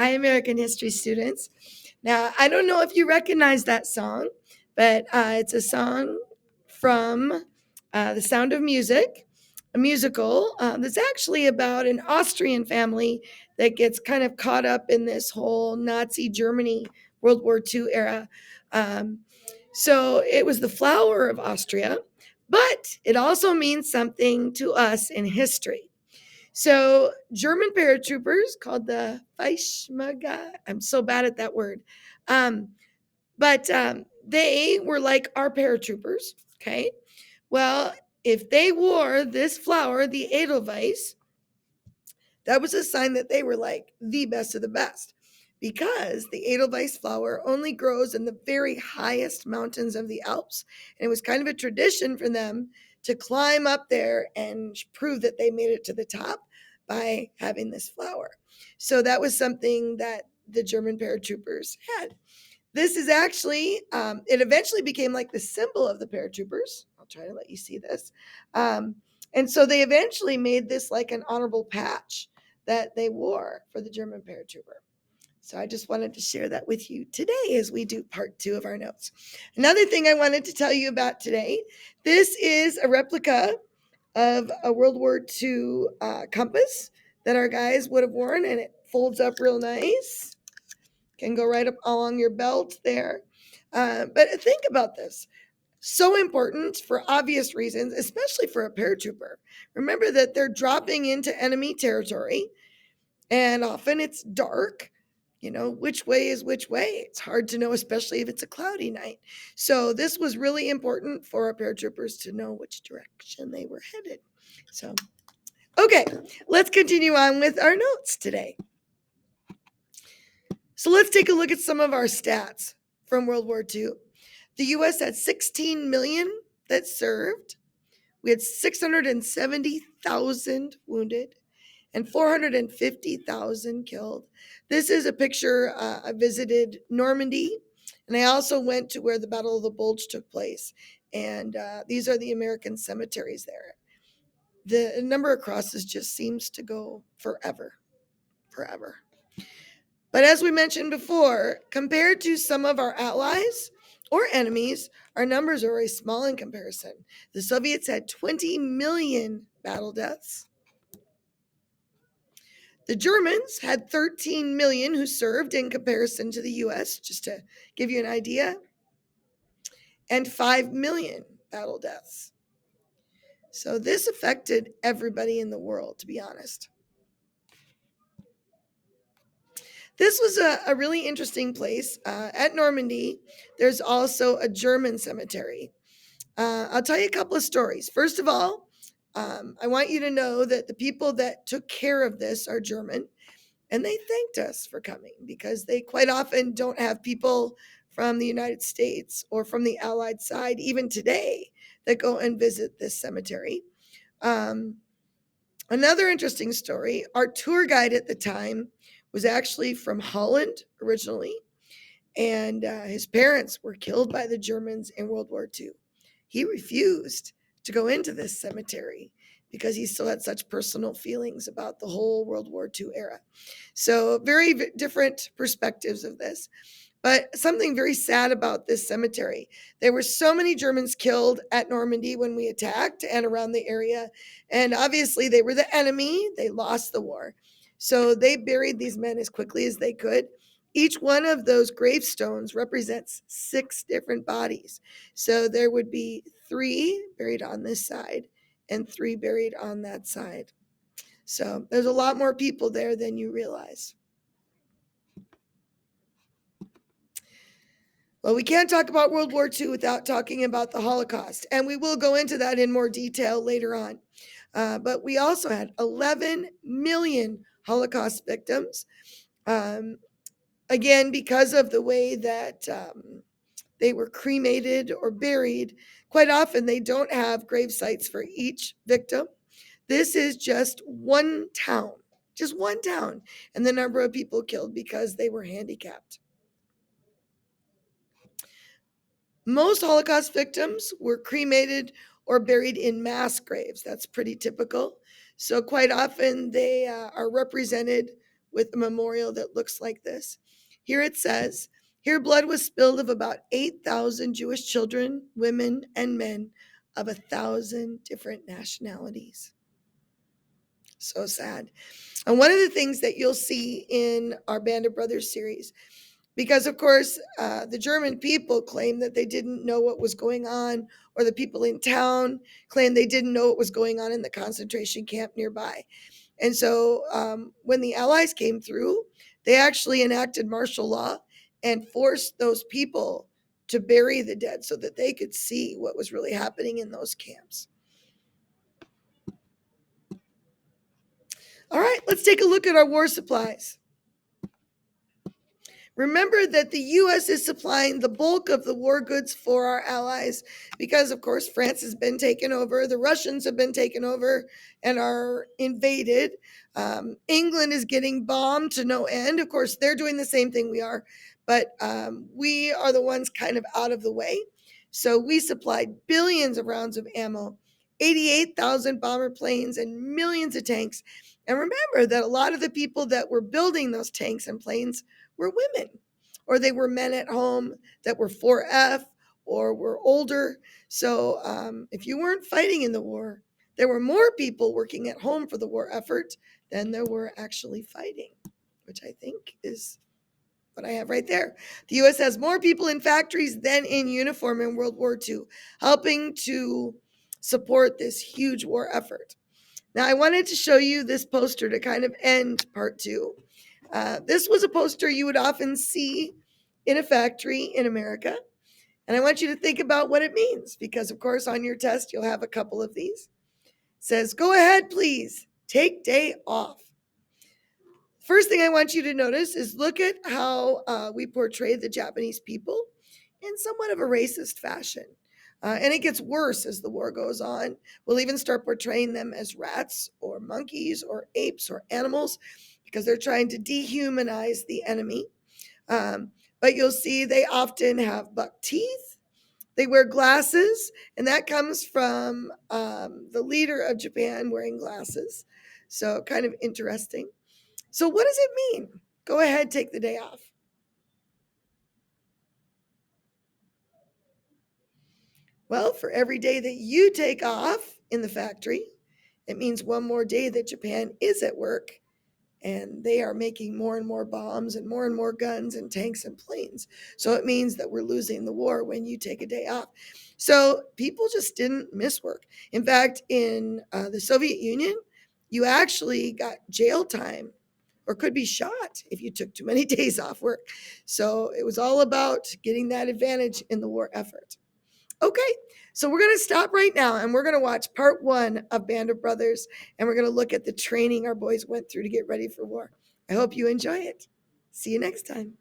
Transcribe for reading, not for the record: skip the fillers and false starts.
Hi, American history students. Now, I don't know if you recognize that song, but it's a song from The Sound of Music, a musical that's actually about an Austrian family that gets kind of caught up in this whole Nazi Germany World War II era. Um, so it was the flower of Austria, but it also means something to us in history. So German paratroopers called the Fallschirmjäger. I'm so bad at that word. Um, but they were like our paratroopers. Okay. Well, if they wore this flower, the Edelweiss, that was a sign that they were like the best of the best because the Edelweiss flower only grows in the very highest mountains of the Alps. And it was kind of a tradition for them to climb up there and prove that they made it to the top by having this flower. So that was something that the German paratroopers had. This is actually, it eventually became like the symbol of the paratroopers. I'll try to let you see this. And so they eventually made this like an honorable patch that they wore for the German paratrooper. So I just wanted to share that with you today as we do part 2 of our notes. Another thing I wanted to tell you about today, this is a replica of a World War II compass that our guys would have worn, and it folds up real nice. Can go right up along your belt there. But think about this. So important for obvious reasons, especially for a paratrooper. Remember that they're dropping into enemy territory, and often it's dark. You know, which way is which way? It's hard to know, especially if it's a cloudy night. So, this was really important for our paratroopers to know which direction they were headed. So, okay, let's continue on with our notes today. So, let's take a look at some of our stats from World War II. The US had 16 million that served. We had 670,000 wounded and 450,000 killed. This is a picture. I visited Normandy, and I also went to where the Battle of the Bulge took place. And these are the American cemeteries there. The number of crosses just seems to go forever, forever. But as we mentioned before, compared to some of our allies or enemies, our numbers are very small in comparison. The Soviets had 20 million battle deaths. The Germans had 13 million who served in comparison to the US, just to give you an idea, and 5 million battle deaths. So this affected everybody in the world, to be honest. This was a really interesting place. At Normandy, there's also a German cemetery. I'll tell you a couple of stories. First of all, I want you to know that the people that took care of this are German, and they thanked us for coming because they quite often don't have people from the United States or from the Allied side, even today, that go and visit this cemetery. Um, Another interesting story, our tour guide at the time was actually from Holland originally, and his parents were killed by the Germans in World War II. He refused to go into this cemetery because he still had such personal feelings about the whole World War II era. So, very different perspectives of this. But something very sad about this cemetery. There were so many Germans killed at Normandy when we attacked and around the area. And obviously, they were the enemy. They lost the war. So they buried these men as quickly as they could. Each one of those gravestones represents 6 different bodies. So there would be 3 buried on this side and 3 buried on that side. So there's a lot more people there than you realize. Well, we can't talk about World War II without talking about the Holocaust, and we will go into that in more detail later on. But we also had 11 million Holocaust victims. Again, because of the way that they were cremated or buried, quite often they don't have grave sites for each victim. This is just one town, and the number of people killed because they were handicapped. Most Holocaust victims were cremated or buried in mass graves. That's pretty typical. So, quite often, they are represented with a memorial that looks like this. Here it says, here blood was spilled of about 8,000 Jewish children, women, and men of 1,000 different nationalities. So sad. And one of the things that you'll see in our Band of Brothers series, because of course the German people claim that they didn't know what was going on, or the people in town claimed they didn't know what was going on in the concentration camp nearby. And so when the Allies came through, they actually enacted martial law and forced those people to bury the dead so that they could see what was really happening in those camps. All right, let's take a look at our war supplies. Remember that the U.S. is supplying the bulk of the war goods for our allies because, of course, France has been taken over, the Russians have been taken over and are invaded. England is getting bombed to no end. Of course, they're doing the same thing we are, but we are the ones kind of out of the way. So we supplied billions of rounds of ammo, 88,000 bomber planes, and millions of tanks. And remember that a lot of the people that were building those tanks and planes were women, or they were men at home that were 4F or were older. So if you weren't fighting in the war, there were more people working at home for the war effort than there were actually fighting, which I think is what I have right there. The U.S. has more people in factories than in uniform in World War II, helping to support this huge war effort. Now, I wanted to show you this poster to kind of end part two. This was a poster you would often see in a factory in America. And I want you to think about what it means because, of course, on your test, you'll have a couple of these. It says, go ahead, please. Take day off. First thing I want you to notice is look at how we portray the Japanese people in somewhat of a racist fashion. And it gets worse as the war goes on. We'll even start portraying them as rats or monkeys or apes or animals because they're trying to dehumanize the enemy. But you'll see they often have buck teeth. They wear glasses, and that comes from the leader of Japan wearing glasses. So kind of interesting. So what does it mean? Go ahead, take the day off. Well, for every day that you take off in the factory, it means one more day that Japan is at work and they are making more and more bombs and more guns and tanks and planes. So it means that we're losing the war when you take a day off. So people just didn't miss work. In fact, in the Soviet Union, you actually got jail time or could be shot if you took too many days off work. So it was all about getting that advantage in the war effort. Okay, so we're going to stop right now and we're going to watch part one of Band of Brothers and we're going to look at the training our boys went through to get ready for war. I hope you enjoy it. See you next time.